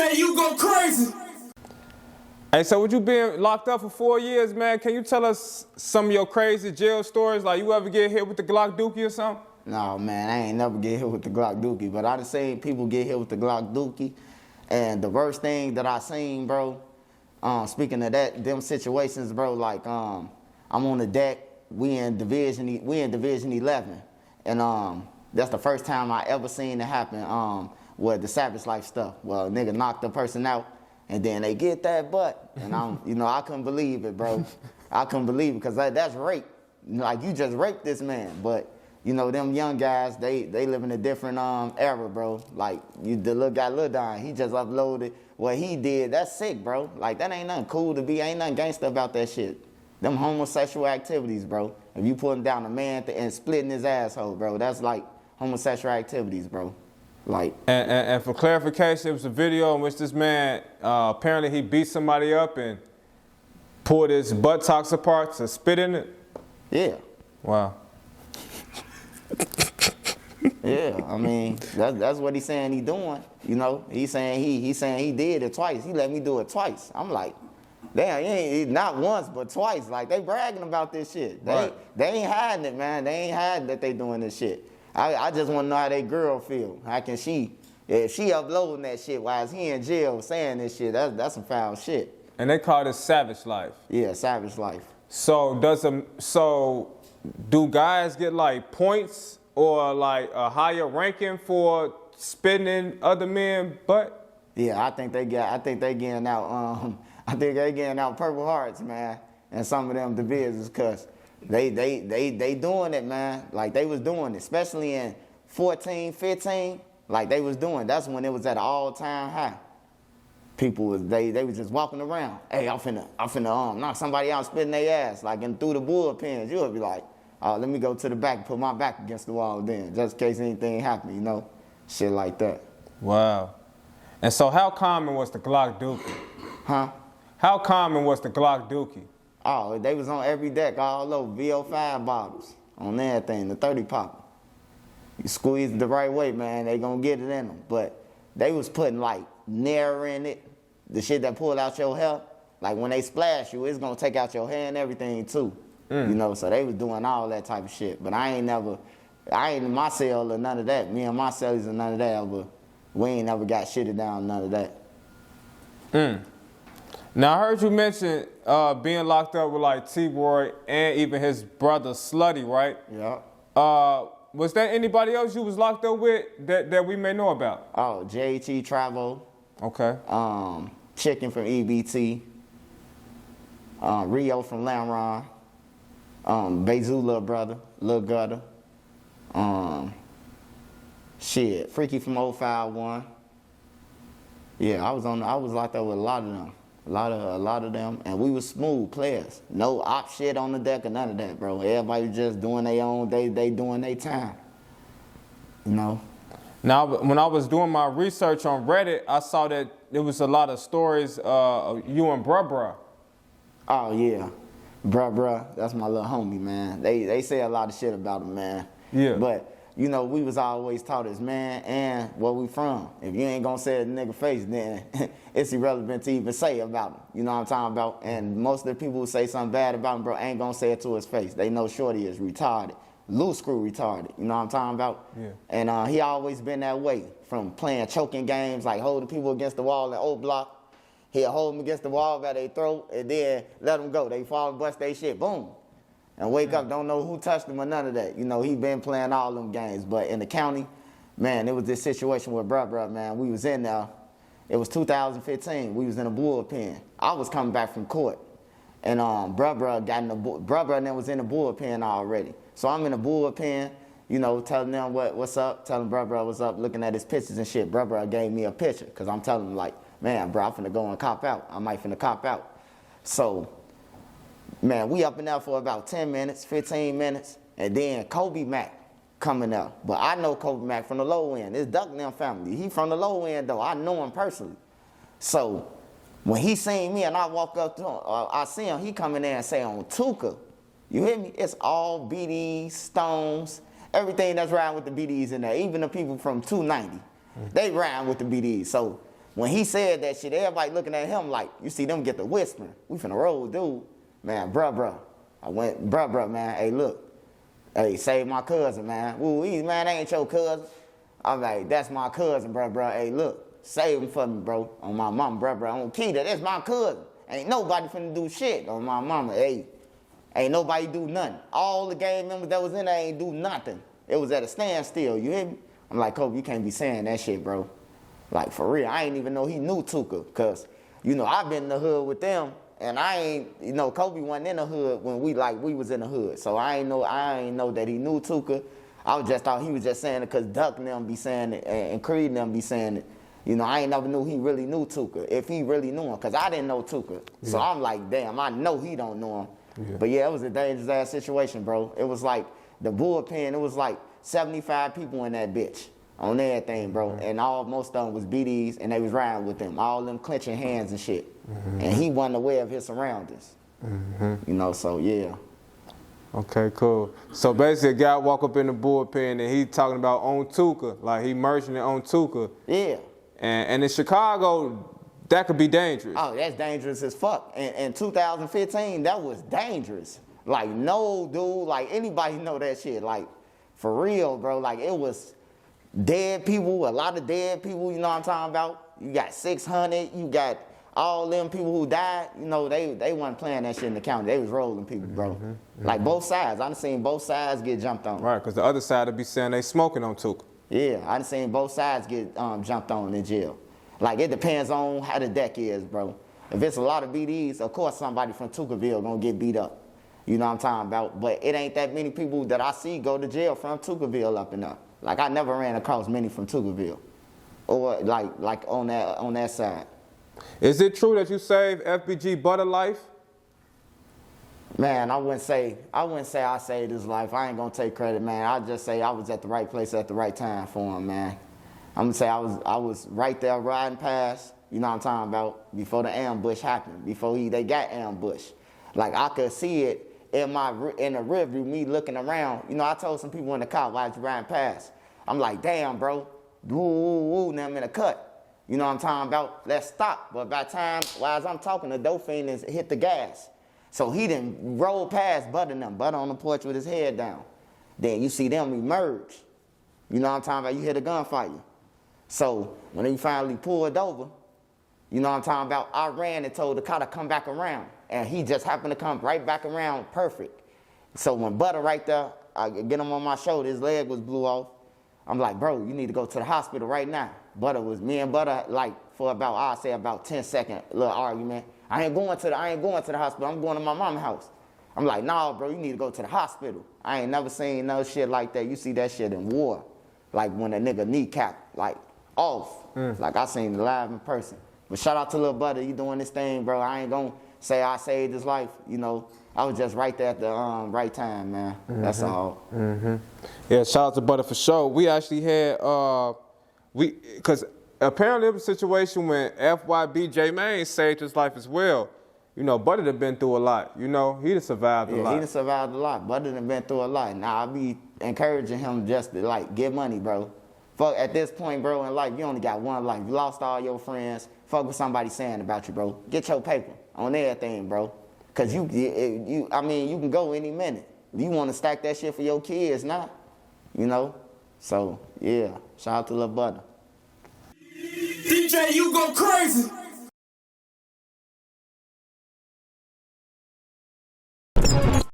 DJ, you go crazy. Hey, so with you being locked up for 4 years, man, can you tell us some of your crazy jail stories? Like, you ever get hit with the Glock Dookie or something? No, man, I ain't never get hit with the Glock Dookie, but I done seen people get hit with the Glock Dookie. And the worst thing that I seen, bro, speaking of them situations, bro, like, I'm on the deck, we in Division 11. And that's the first time I ever seen it happen with the Savage Life stuff. Well, a nigga knocked the person out, and then they get that butt. And I couldn't believe it, bro. I couldn't believe it, because that's rape. Like, you just raped this man. But, you know, them young guys, they live in a different era, bro. Like, the little guy, Lil Don, he just uploaded what he did. That's sick, bro. Like, that ain't nothing cool to be, ain't nothing gangster about that shit. Them homosexual activities, bro. If you putting down a man and splitting his asshole, bro, that's like homosexual activities, bro. Like. And for clarification, it was a video in which this man, apparently he beat somebody up and pulled his buttocks apart to spit in it? Yeah. Wow. Yeah, I mean, that's what he's saying he doing, you know? He's saying he did it twice. He let me do it twice. I'm like, damn, he ain't not once, but twice. Like, they bragging about this shit. They ain't hiding it, man. They ain't hiding that they doing this shit. I just want to know how they girl feel. How can she, if she uploading that shit while he in jail saying this shit, that's some foul shit. And they call this Savage Life. Yeah, Savage Life. So do guys get like points or like a higher ranking for spitting in other men butt? Yeah, I think they getting out Purple Hearts, man, and some of them divisions, cause they doing it, man. Like, they was doing it, especially in 14, 15. Like, they was doing. That's when it was at an all-time high. People was they was just walking around. Hey, I'm finna knock somebody out, spitting their ass, like, and through the bullpens. You would be like, oh, let me go to the back and put my back against the wall then, just in case anything happened, you know, shit like that. Wow. And so, how common was the Glock Dookie? Huh? How common was the Glock Dookie? Oh, they was on every deck, all over, VO5 bottles, on everything, the 30 popper. You squeeze it the right way, man, they gonna get it in them. But they was putting, like, Nair in it, the shit that pulled out your hair. Like, when they splash you, it's gonna take out your hair and everything, too. You know, so they was doing all that type of shit. But I ain't in my cell or none of that. Me and my cellies or none of that, but we ain't never got shitted down, none of that. Now, I heard you mention being locked up with, like, T-Boy and even his brother Slutty, right? Yeah. Was there anybody else you was locked up with that we may know about? Oh, J.T. Travo. Okay. Chicken from EBT. Rio from Lamron. Bezu little brother, Lil Gutter. Freaky from 051. Yeah, I was locked up with a lot of them. A lot of them, and we was smooth players. No op shit on the deck or none of that, bro. Everybody just doing their own, they doing their time. You know? Now, when I was doing my research on Reddit, I saw that there was a lot of stories of you and Bruh. Oh, yeah. Bruh, that's my little homie, man. They say a lot of shit about him, man. Yeah. But, you know, we was always taught as man and where we from. If you ain't gonna say it in the nigga face, then it's irrelevant to even say about him. You know what I'm talking about? And most of the people who say something bad about him, bro, ain't gonna say it to his face. They know Shorty is retarded. Loose Screw retarded. You know what I'm talking about? Yeah. And he always been that way. From playing choking games, like holding people against the wall in O Block. He'll hold them against the wall by their throat and then let them go. They fall and bust their shit. Boom. And wake up, don't know who touched him or none of that. You know, he been playing all them games. But in the county, man, it was this situation with Bruh, man. We was in there. It was 2015. We was in a bullpen. I was coming back from court. And Bruh and them was in the bullpen already. So I'm in the bullpen, you know, telling them what's up, telling Bruh what's up, looking at his pictures and shit. Bruh gave me a picture because I'm telling him, like, man, bro, I'm finna go and cop out. I might finna cop out. So, man, we up in there for about 10 minutes, 15 minutes, and then Kobe Mack coming up. But I know Kobe Mack from the low end. It's Duck and them family. He from the low end, though. I know him personally. So, when he seen me and I walk up to him, I see him, he come in there and say on Tuka, you hear me? It's all BDs, Stones, everything that's riding with the BDs in there. Even the people from 290, they riding with the BDs. So, when he said that shit, everybody looking at him like, you see them get the whispering. We finna roll, dude. Man, bruh. I went, bruh, man, hey, look. Hey, save my cousin, man. Woo, man, that ain't your cousin. I'm like, that's my cousin, bruh. Hey, look, save him for me, bro. On my mama, bruh. On Keita, that's my cousin. Ain't nobody finna do shit on my mama. Hey, ain't nobody do nothing. All the gang members that was in there ain't do nothing. It was at a standstill, you hear me? I'm like, Kobe, you can't be saying that shit, bro. Like, for real, I ain't even know he knew Tuka. Because, you know, I've been in the hood with them. And I ain't, you know, Kobe wasn't in the hood when we was in the hood. So I ain't know that he knew Tuka. I just thought he was just saying it because Duck and them be saying it and Creed and them be saying it. You know, I ain't never knew he really knew Tuka, if he really knew him, because I didn't know Tuka. Yeah. So I'm like, damn, I know he don't know him. Yeah. But yeah, it was a dangerous ass situation, bro. It was like the bullpen, it was like 75 people in that bitch on everything, bro. Mm-hmm. And most of them was BDs and they was riding with them, all them clenching hands and shit. Mm-hmm. And he wasn't aware of his surroundings. Mm-hmm. You know, so yeah. Okay, cool. So basically, a guy walk up in the bullpen and he talking about on Tuka, like he merging it on Tuka. Yeah. And in Chicago, that could be dangerous. Oh, that's dangerous as fuck. In 2015, that was dangerous. Like, no, dude, like anybody know that shit. Like, for real, bro. Like, it was dead people, a lot of dead people, you know what I'm talking about? You got 600, you got all them people who died, you know, they wasn't playing that shit in the county. They was rolling people, bro. Mm-hmm, mm-hmm. Like both sides. I done seen both sides get jumped on. Right, because the other side would be saying they smoking on Tuka. Yeah, I done seen both sides get jumped on in jail. Like, it depends on how the deck is, bro. If it's a lot of BDs, of course somebody from Tukaville gonna get beat up. You know what I'm talking about? But it ain't that many people that I see go to jail from Tukaville up and up. Like, I never ran across many from Tukaville. Or like on that side. Is it true that you saved FBG Butta life? Man, I wouldn't say I saved his life. I ain't gonna take credit, man. I just say I was at the right place at the right time for him, man. I'm gonna say I was right there riding past, you know what I'm talking about, before the ambush happened, before they got ambushed. Like, I could see it in the rear view, me looking around. You know, I told some people in the car while I was riding past, I'm like, damn, bro, woo, now I'm in a cut. You know what I'm talking about? Let's stop. But by the time, while I'm talking, the Dauphin has hit the gas. So he done rolled past Butta and them. Butta on the porch with his head down. Then you see them emerge. You know what I'm talking about? You hear the gunfire. So when he finally pulled over, you know what I'm talking about? I ran and told the car to come back around. And he just happened to come right back around perfect. So when Butta right there, I get him on my shoulder, his leg was blew off. I'm like, bro, you need to go to the hospital right now. Me and Butta, like, for about, I'll say about 10-second little argument. I ain't going to the hospital. I'm going to my mama's house. I'm like, nah, bro, you need to go to the hospital. I ain't never seen no shit like that. You see that shit in war. Like when a nigga kneecap, like, off. Like, I seen it live in person. But shout out to little Butta, you doing this thing, bro. I ain't gonna say I saved his life, you know. I was just right there at the right time, man. Mm-hmm. That's all. Mm-hmm. Yeah, shout out to Butta for sure. We actually had, because apparently it was a situation when FYB J-Main saved his life as well. You know, Butta done been through a lot. You know, he done survived a lot. Yeah, he done survived a lot. Butta done been through a lot. Now, I be encouraging him just to, like, get money, bro. Fuck, at this point, bro, in life, you only got one life. You lost all your friends. Fuck what somebody saying about you, bro. Get your paper on everything, bro. Because you can go any minute. You want to stack that shit for your kids now, you know? So, yeah, shout out to Lil Butta. DJ, you go crazy.